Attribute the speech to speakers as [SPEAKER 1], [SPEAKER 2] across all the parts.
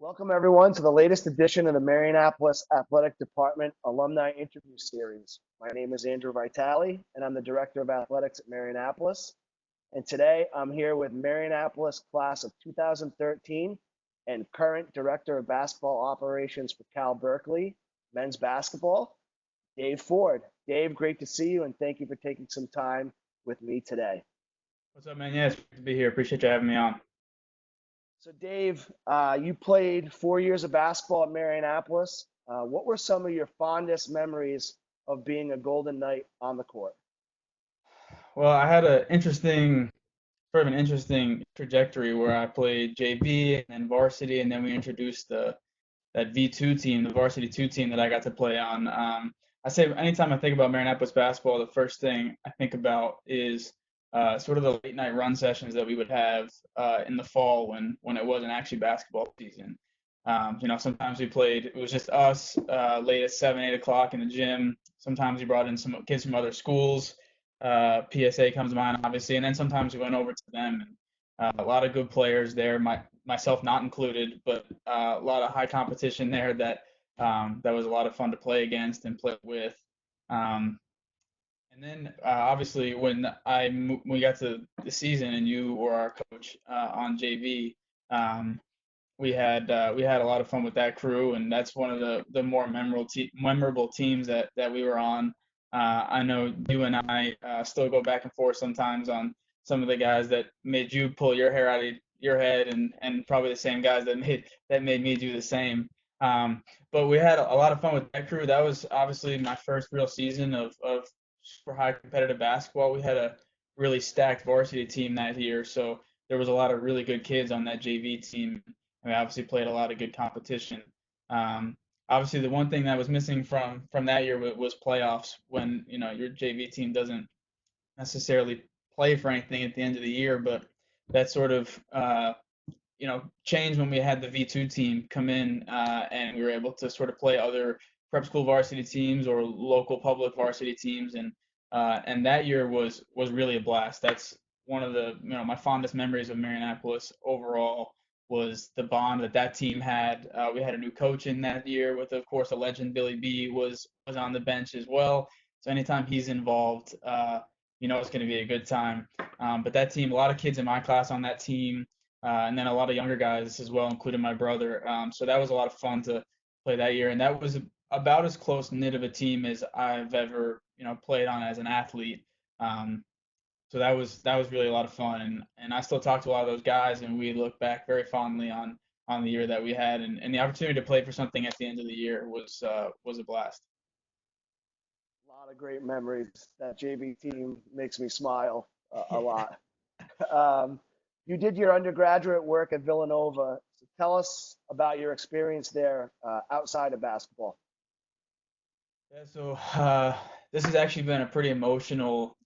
[SPEAKER 1] Welcome, everyone, to the latest edition of the Marionapolis Athletic Department Alumni Interview Series. My name is Andrew Vitale, and I'm the Director of Athletics at Marionapolis. And today I'm here with Marionapolis class of 2013 and current Director of Basketball Operations for Cal Berkeley men's basketball, Dave Ford. Dave, great to see you, and thank you for taking some time with me today.
[SPEAKER 2] What's up, man? Yeah, it's great to be here. Appreciate you having me on.
[SPEAKER 1] So, Dave, you played 4 years of basketball at Marionapolis. What were some of your fondest memories of being a Golden Knight on the court?
[SPEAKER 2] Well, I had an interesting trajectory where I played JV and then varsity, and then we introduced that V2 team, the varsity two team that I got to play on. I say anytime I think about Marinapolis basketball, the first thing I think about is sort of the late night run sessions that we would have in the fall when it wasn't actually basketball season. Sometimes we played, it was just us late at 7, 8 o'clock in the gym. Sometimes we brought in some kids from other schools. PSA comes to mind, obviously, and then sometimes we went over to them. And a lot of good players there, myself not included, but a lot of high competition there that was a lot of fun to play against and play with. Um, and then obviously when we got to the season and you were our coach on JV, um, we had a lot of fun with that crew, and that's one of the more memorable teams that we were on. I know you and I still go back and forth sometimes on some of the guys that made you pull your hair out of your head, and probably the same guys that made me do the same. But we had a lot of fun with that crew. That was obviously my first real season of super high competitive basketball. We had a really stacked varsity team that year, so there was a lot of really good kids on that JV team. We obviously played a lot of good competition. Um, Obviously, the one thing that was missing from that year was playoffs when your JV team doesn't necessarily play for anything at the end of the year, but that sort of changed when we had the V2 team come in and we were able to sort of play other prep school varsity teams or local public varsity teams, and that year was really a blast. That's one of the my fondest memories of Marinapolis overall was the bond that team had. We had a new coach in that year with, of course, a legend. Billy B was on the bench as well. So anytime he's involved, it's going to be a good time. But that team, a lot of kids in my class on that team, and then a lot of younger guys as well, including my brother. So that was a lot of fun to play that year, and that was about as close knit of a team as I've ever played on as an athlete. Um, so that was really a lot of fun, and I still talk to a lot of those guys, and we look back very fondly on the year that we had, and the opportunity to play for something at the end of the year was a blast.
[SPEAKER 1] A lot of great memories. That JV team makes me smile a lot. Um, you did your undergraduate work at Villanova. So tell us about your experience there outside of basketball.
[SPEAKER 2] Yeah, so this has actually been a pretty emotional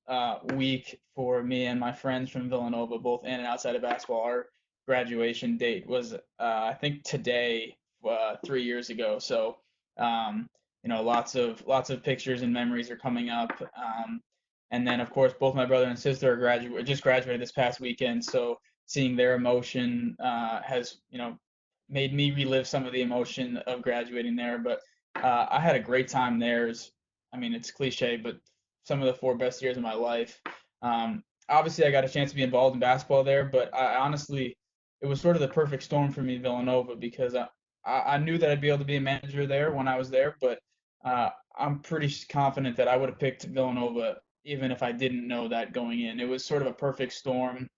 [SPEAKER 2] week for me and my friends from Villanova, both in and outside of basketball. Our graduation date was, I think, today, 3 years ago. So, lots of pictures and memories are coming up. And then, of course, both my brother and sister just graduated this past weekend. So, seeing their emotion has, made me relive some of the emotion of graduating there. But I had a great time there. I mean, it's cliche, but some of the 4 best years of my life. Obviously, I got a chance to be involved in basketball there, but I honestly, it was sort of the perfect storm for me, Villanova, because I knew that I'd be able to be a manager there when I was there, but I'm pretty confident that I would have picked Villanova even if I didn't know that going in. It was sort of a perfect storm.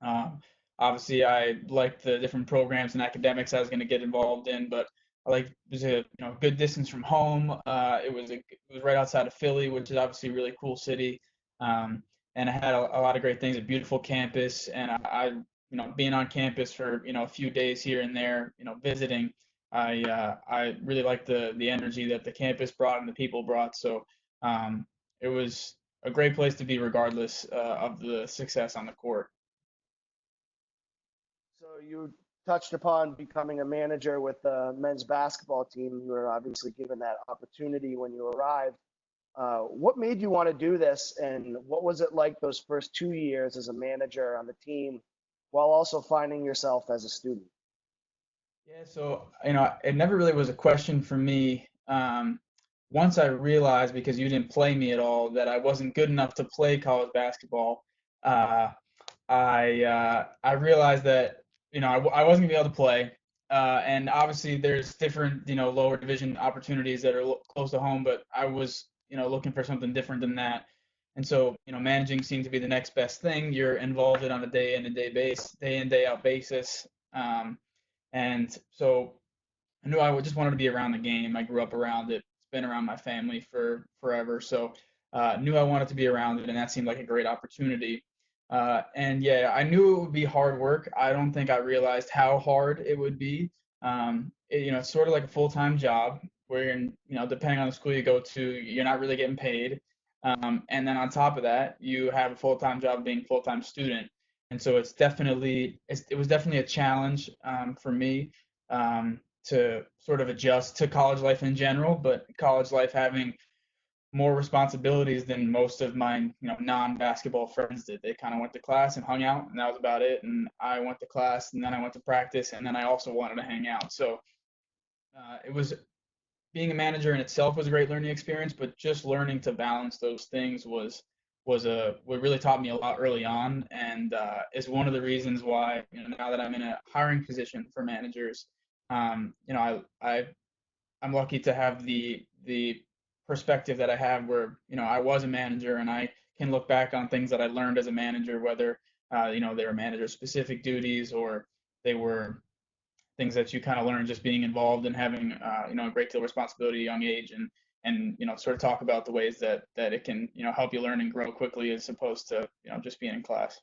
[SPEAKER 2] Um, Obviously, I liked the different programs and academics I was going to get involved in, but I like it was a good distance from home. It was right outside of Philly, which is obviously a really cool city, um, and I had a lot of great things. A beautiful campus, and being on campus for a few days here and there, visiting. I really liked the energy that the campus brought and the people brought. So it was a great place to be, regardless of the success on the court.
[SPEAKER 1] So you touched upon becoming a manager with the men's basketball team. You were obviously given that opportunity when you arrived. What made you want to do this, and what was it like those first 2 years as a manager on the team, while also finding yourself as a student?
[SPEAKER 2] Yeah, so it never really was a question for me. Once I realized, because you didn't play me at all, that I wasn't good enough to play college basketball, uh, I realized that I wasn't gonna be able to play, and obviously there's different lower division opportunities that are close to home, but I was looking for something different than that, and so managing seemed to be the next best thing. You're involved in on a day in day out basis, and so I knew just wanted to be around the game. I grew up around it. It's been around my family for forever. So knew I wanted to be around it, and that seemed like a great opportunity. And yeah, I knew it would be hard work. I don't think I realized how hard it would be. It's sort of like a full-time job where depending on the school you go to, you're not really getting paid. And then on top of that, you have a full-time job being a full-time student. And so it was definitely a challenge for me. To sort of adjust to college life in general, but college life having more responsibilities than most of my non-basketball friends did. They kind of went to class and hung out, and that was about it. And I went to class, and then I went to practice, and then I also wanted to hang out. So it was being a manager in itself was a great learning experience, but just learning to balance those things was a what really taught me a lot early on, and is one of the reasons why now that I'm in a hiring position for managers, I'm lucky to have the perspective that I have where I was a manager and I can look back on things that I learned as a manager, whether they were manager specific duties or they were things that you kind of learn just being involved and having a great deal of responsibility at a young age, and sort of talk about the ways that it can help you learn and grow quickly as opposed to just being in class.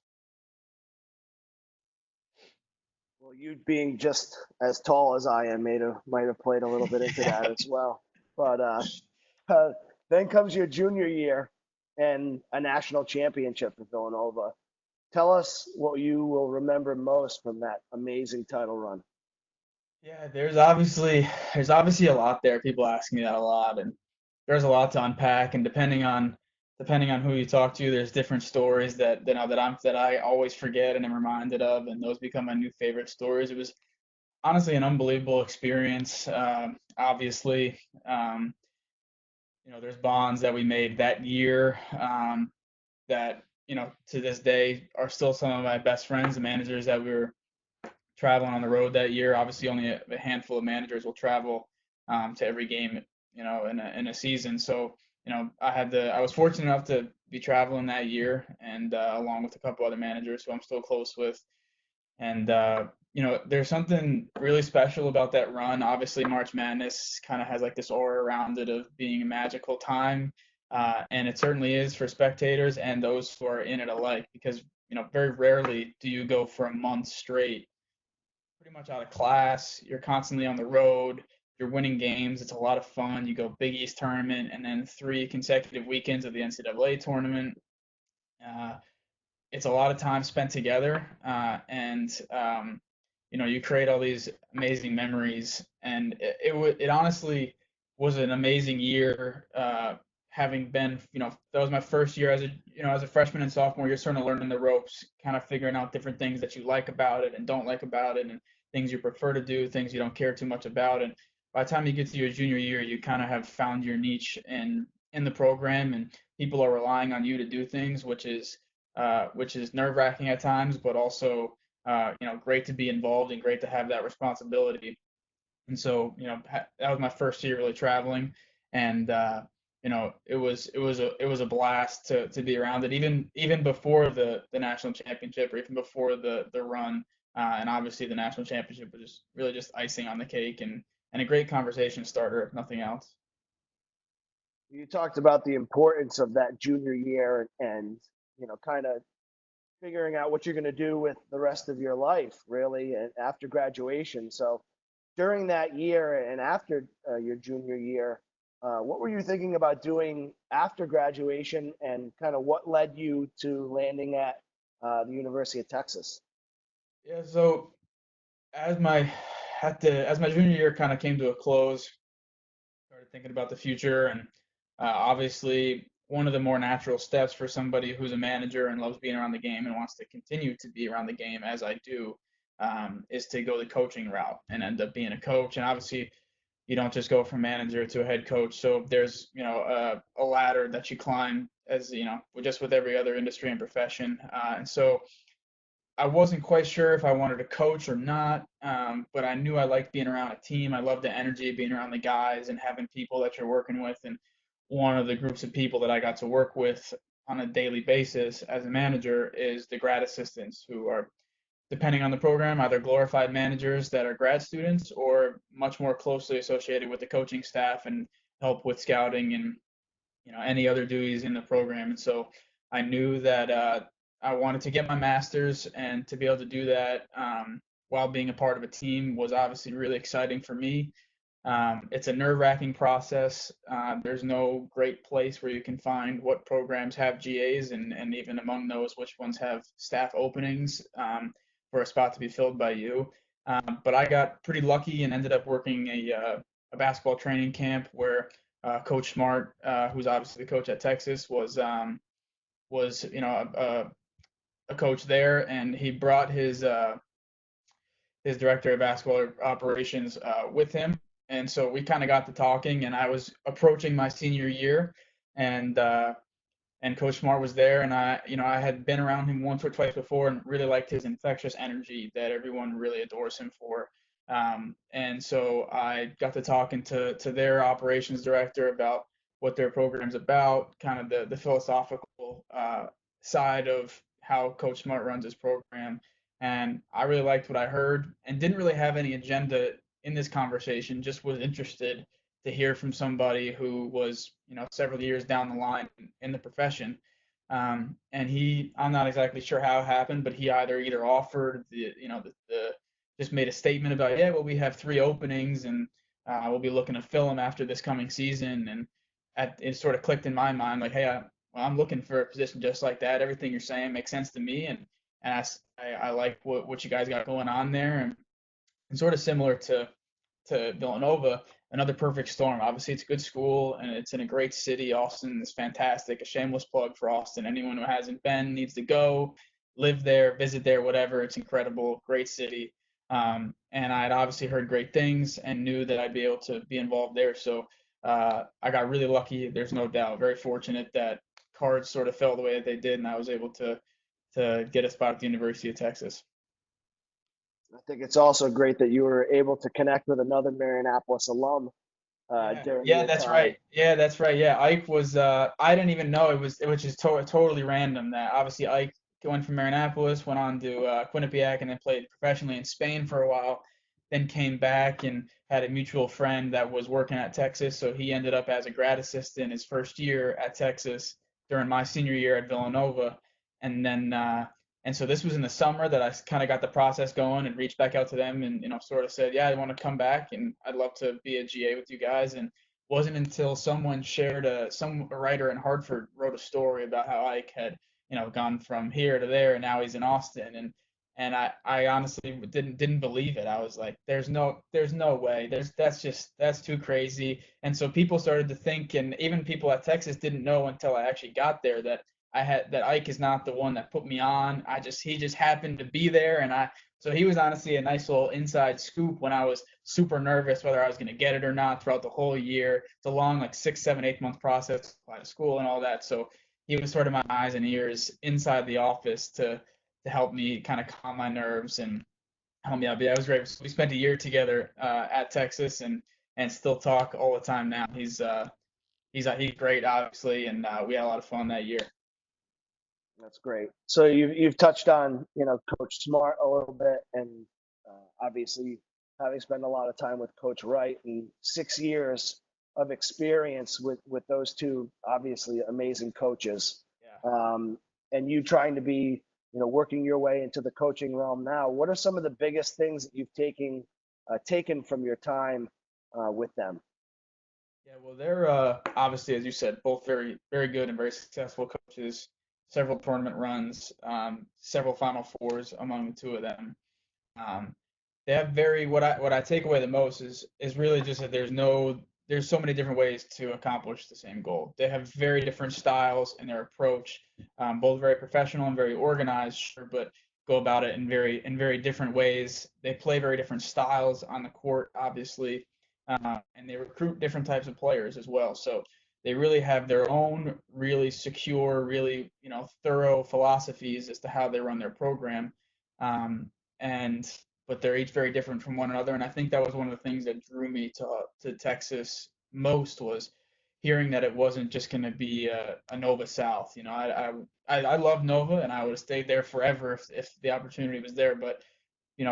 [SPEAKER 1] Well, you being just as tall as I am might have played a little bit into that
[SPEAKER 2] Yeah.
[SPEAKER 1] as well. But uh, then comes your junior year and a national championship for Villanova. Tell us what you will remember most from that amazing title run.
[SPEAKER 2] Yeah, there's obviously a lot there. People ask me that a lot, and there's a lot to unpack. And depending on who you talk to, there's different stories that I always forget and am reminded of, and those become my new favorite stories. It was honestly an unbelievable experience. Obviously, um, there's bonds that we made that year that to this day are still some of my best friends, the managers that we were traveling on the road that year. Obviously, only a handful of managers will travel to every game, in a season. So, I was fortunate enough to be traveling that year, and along with a couple other managers who I'm still close with. And there's something really special about that run. Obviously, March Madness kind of has like this aura around it of being a magical time, and it certainly is for spectators and those who are in it alike. Because very rarely do you go for a month straight pretty much out of class. You're constantly on the road. You're winning games. It's a lot of fun. You go Big East tournament and then 3 consecutive weekends of the NCAA tournament. Uh, it's a lot of time spent together, and you create all these amazing memories. And it honestly was an amazing year. Having been, that was my first year as a freshman and sophomore. You're sort of learning the ropes, kind of figuring out different things that you like about it and don't like about it, and things you prefer to do, things you don't care too much about. And by the time you get to your junior year, you kind of have found your niche in the program, and people are relying on you to do things, which is nerve-wracking at times, but also great to be involved and great to have that responsibility. And so that was my first year really traveling, and it was a blast to be around it, even before the national championship or even before the run. And obviously the national championship was just really just icing on the cake, and a great conversation starter if nothing else.
[SPEAKER 1] You talked about the importance of that junior year and kind of figuring out what you're going to do with the rest of your life, really, and after graduation. So during that year and after your junior year, what were you thinking about doing after graduation, and kind of what led you to landing at the University of Texas?
[SPEAKER 2] Yeah, so as my as my junior year kind of came to a close, started thinking about the future, and obviously one of the more natural steps for somebody who's a manager and loves being around the game and wants to continue to be around the game as I do, is to go the coaching route and end up being a coach. And obviously, you don't just go from manager to a head coach. So there's a ladder that you climb, as just with every other industry and profession. And so I wasn't quite sure if I wanted to coach or not, but I knew I liked being around a team. I love the energy of being around the guys and having people that you're working with. And one of the groups of people that I got to work with on a daily basis as a manager is the grad assistants, who are, depending on the program, either glorified managers that are grad students or much more closely associated with the coaching staff and help with scouting and any other duties in the program. And so I knew that I wanted to get my master's, and to be able to do that while being a part of a team was obviously really exciting for me. It's a nerve-wracking process. There's no great place where you can find what programs have GAs, and even among those, which ones have staff openings for a spot to be filled by you. But I got pretty lucky and ended up working a basketball training camp where Coach Smart, who's obviously the coach at Texas, was a coach there, and he brought his director of basketball operations with him, and so we kind of got to talking, and I was approaching my senior year, and Coach Smart was there, and I had been around him once or twice before, and really liked his infectious energy that everyone really adores him for. And so I got to talking to their operations director about what their program's about, kind of the philosophical side of how Coach Smart runs his program. And I really liked what I heard, and didn't really have any agenda in this conversation, just was interested to hear from somebody who was, several years down the line in the profession. And I'm not exactly sure how it happened, but he either offered just made a statement about, yeah, well, we have 3 openings, and we'll be looking to fill them after this coming season. And it sort of clicked in my mind, like, hey, well, I'm looking for a position just like that. Everything you're saying makes sense to me, and I like what you guys got going on there, and sort of similar to Villanova, another perfect storm. Obviously, it's a good school and it's in a great city. Austin is fantastic. A shameless plug for Austin. Anyone who hasn't been needs to go, live there, visit there, whatever. It's incredible, great city. And I had obviously heard great things and knew that I'd be able to be involved there. So I got really lucky. There's no doubt. Very fortunate that cards sort of fell the way that they did, and I was able to get a spot at the University of Texas.
[SPEAKER 1] I think it's also great that you were able to connect with another Marinapolis alum
[SPEAKER 2] Yeah,
[SPEAKER 1] during
[SPEAKER 2] yeah,
[SPEAKER 1] your
[SPEAKER 2] that's
[SPEAKER 1] time.
[SPEAKER 2] right. Yeah, that's right. Yeah, Ike was. I didn't even know it was just totally random that obviously Ike went from Marinapolis, went on to Quinnipiac, and then played professionally in Spain for a while. Then came back and had a mutual friend that was working at Texas, so he ended up as a grad assistant his first year at Texas during my senior year at Villanova, and then and so this was in the summer that I kind of got the process going and reached back out to them and sort of said, yeah, I want to come back and I'd love to be a GA with you guys. And wasn't until someone shared some writer in Hartford wrote a story about how Ike had gone from here to there, and now he's in Austin. And I honestly didn't believe it. I was like, there's no way. That's too crazy. And so people started to think, and even people at Texas didn't know until I actually got there, that Ike is not the one that put me on. He just happened to be there, and so he was honestly a nice little inside scoop when I was super nervous whether I was going to get it or not throughout the whole year. It's a long, like 6, 7, 8 month process to apply to school and all that. So he was sort of my eyes and ears inside the office to help me kind of calm my nerves and help me out. But yeah, it was great. We spent a year together at Texas, and still talk all the time now. He's great, obviously, and we had a lot of fun that year.
[SPEAKER 1] That's great. So you've touched on Coach Smart a little bit, and obviously having spent a lot of time with Coach Wright and 6 years of experience with those two obviously amazing coaches,
[SPEAKER 2] Yeah.
[SPEAKER 1] and you trying to be working your way into the coaching realm now. What are some of the biggest things that you've taken from your time with them?
[SPEAKER 2] Yeah, well, they're obviously, as you said, both very, very good and very successful coaches. Several tournament runs, several Final Fours among the two of them. Um, they have very what I take away the most is really just that there's so many different ways to accomplish the same goal. They have very different styles in their approach, both very professional and very organized, sure, but go about it in very different ways. They play very different styles on the court, obviously, and they recruit different types of players as well. So they really have their own really secure, really thorough philosophies as to how they run their program, and but they're each very different from one another. And I think that was one of the things that drew me to Texas most was hearing that it wasn't just going to be a Nova South. I love Nova, and I would have stayed there forever if the opportunity was there. But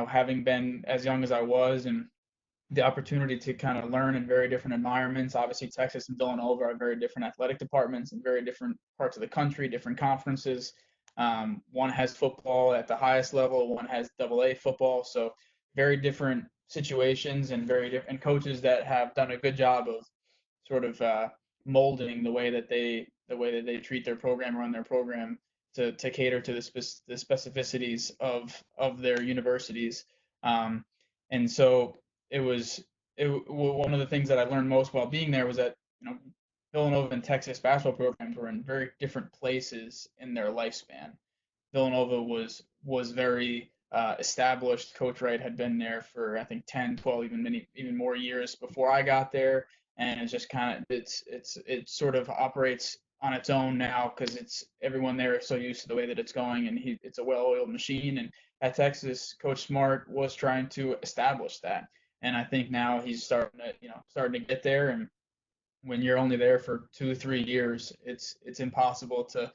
[SPEAKER 2] having been as young as I was and the opportunity to kind of learn in very different environments. Obviously, Texas and Villanova are very different athletic departments in very different parts of the country, different conferences. One has football at the highest level, one has AA football, so very different situations and very different coaches that have done a good job of sort of molding the way that they treat their program, run their program to cater to the specificities of their universities. Um, and so it was one of the things that I learned most while being there was that Villanova and Texas basketball programs were in very different places in their lifespan. Villanova was very established. Coach Wright had been there for I think 10, 12, even more years before I got there, and it's just kind of it sort of operates on its own now because it's everyone there is so used to the way that it's going, and it's a well-oiled machine. And at Texas, Coach Smart was trying to establish that, and I think now he's starting to get there. And when you're only there for 2 3 years, it's impossible to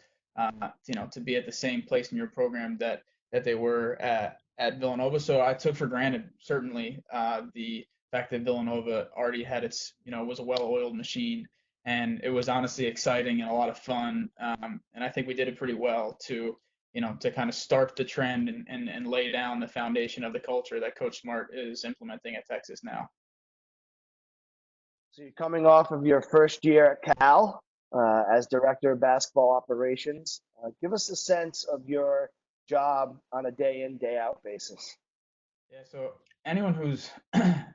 [SPEAKER 2] be at the same place in your program that they were at Villanova. So I took for granted certainly the fact that Villanova already had was a well-oiled machine, and it was honestly exciting and a lot of fun. And I think we did it pretty well to kind of start the trend and lay down the foundation of the culture that Coach Smart is implementing at Texas now.
[SPEAKER 1] So you're coming off of your first year at Cal as director of basketball operations. Give us a sense of your job on a day in, day out basis.
[SPEAKER 2] Yeah, so anyone who's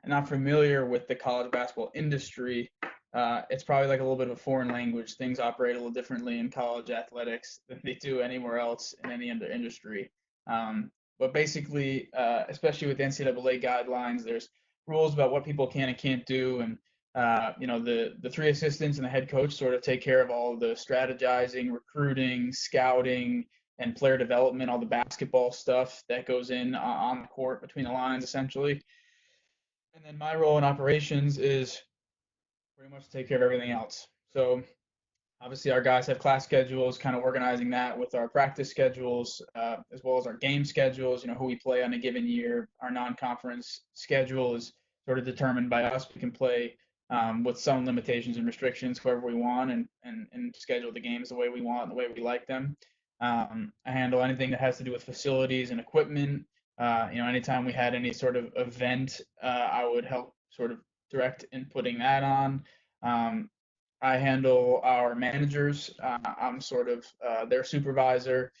[SPEAKER 2] not familiar with the college basketball industry, it's probably like a little bit of a foreign language. Things operate a little differently in college athletics than they do anywhere else in any other industry. But basically, especially with NCAA guidelines, there's rules about what people can and can't do, and the three assistants and the head coach sort of take care of all of the strategizing, recruiting, scouting, and player development, all the basketball stuff that goes in on the court between the lines, essentially. And then my role in operations is pretty much to take care of everything else. So obviously, our guys have class schedules, kind of organizing that with our practice schedules, as well as our game schedules, who we play on a given year. Our non-conference schedule is sort of determined by us. We can play with some limitations and restrictions whoever we want and schedule the games the way we want, the way we like them. I handle anything that has to do with facilities and equipment. Anytime we had any sort of event, I would help sort of direct in putting that on. Um, I handle our managers. I'm sort of their supervisor,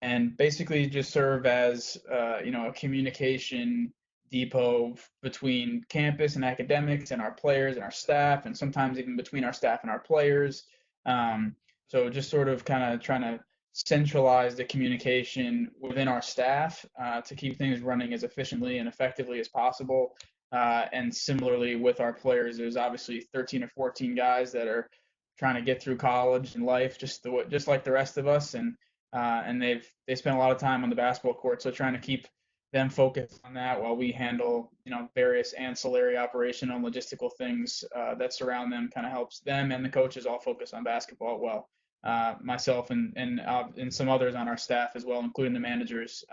[SPEAKER 2] and basically just serve as a communication depot between campus and academics and our players and our staff, and sometimes even between our staff and our players. So just sort of kind of trying to centralize the communication within our staff to keep things running as efficiently and effectively as possible. And similarly with our players, there's obviously 13 or 14 guys that are trying to get through college and life just like the rest of us, and they spend a lot of time on the basketball court, so trying to keep them focused on that while we handle various ancillary operational and logistical things that surround them kind of helps them and the coaches all focus on basketball well. Myself and some others on our staff as well, including the managers,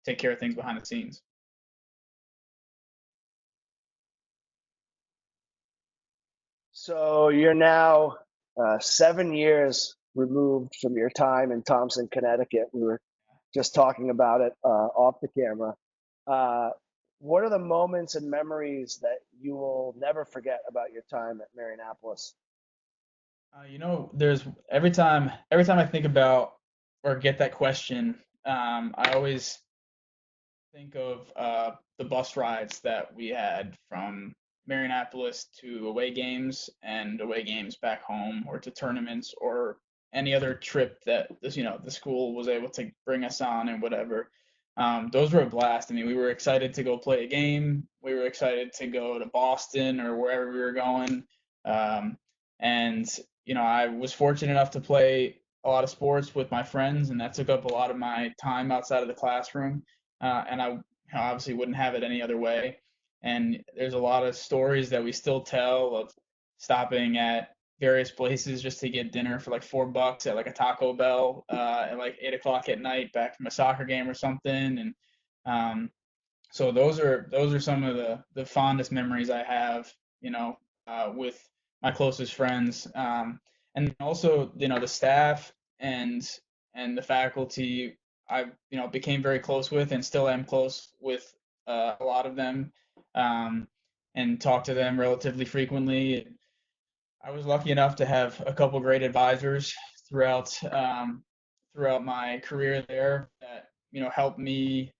[SPEAKER 2] take care of things behind the scenes.
[SPEAKER 1] So you're now 7 years removed from your time in Thompson, Connecticut. We were just talking about it off the camera. Uh, what are the moments and memories that you will never forget about your time at Marionapolis?
[SPEAKER 2] There's every time I think about or get that question, I always think of the bus rides that we had from Marionapolis to away games and away games back home or to tournaments or any other trip that the school was able to bring us on and whatever. those were a blast. I mean, we were excited to go play a game. We were excited to go to Boston or wherever we were going. Um, and I was fortunate enough to play a lot of sports with my friends, and that took up a lot of my time outside of the classroom. And I obviously wouldn't have it any other way. And there's a lot of stories that we still tell of stopping at various places just to get dinner for like $4 at like a Taco Bell at like 8 o'clock at night back from a soccer game or something. And um, so those are some of the fondest memories I have, with my closest friends. And also, the staff and the faculty I became very close with and still am close with a lot of them, um, and talk to them relatively frequently. I was lucky enough to have a couple great advisors throughout my career there that helped me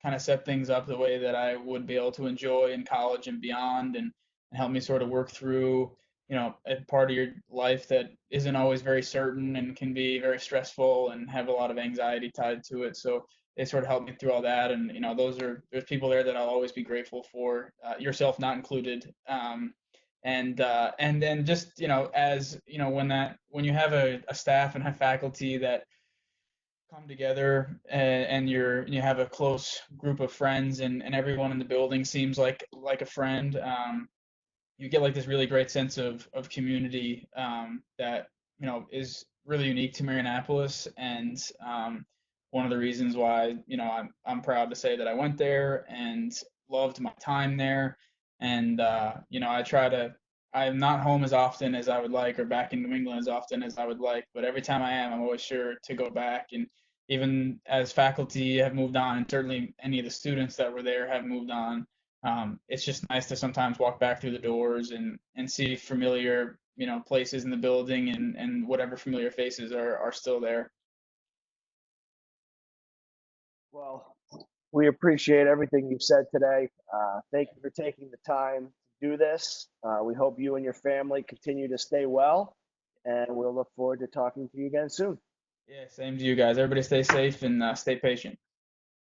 [SPEAKER 2] kind of set things up the way that I would be able to enjoy in college and beyond, and help me sort of work through a part of your life that isn't always very certain and can be very stressful and have a lot of anxiety tied to it. So they sort of helped me through all that, and there's people there that I'll always be grateful for, yourself not included. And then just as when you have a staff and have faculty that come together, and you have a close group of friends, and everyone in the building seems like a friend. You get like this really great sense of community, that is really unique to Marianapolis, and one of the reasons why I'm proud to say that I went there and loved my time there. And I'm not home as often as I would like, or back in New England as often as I would like, but every time I am, I'm always sure to go back. And even as faculty have moved on, and certainly any of the students that were there have moved on, it's just nice to sometimes walk back through the doors and see familiar, places in the building, and whatever familiar faces are still there.
[SPEAKER 1] Well, we appreciate everything you've said today. Thank you for taking the time to do this. We hope you and your family continue to stay well, and we'll look forward to talking to you again soon.
[SPEAKER 2] Yeah, same to you guys. Everybody stay safe and stay patient.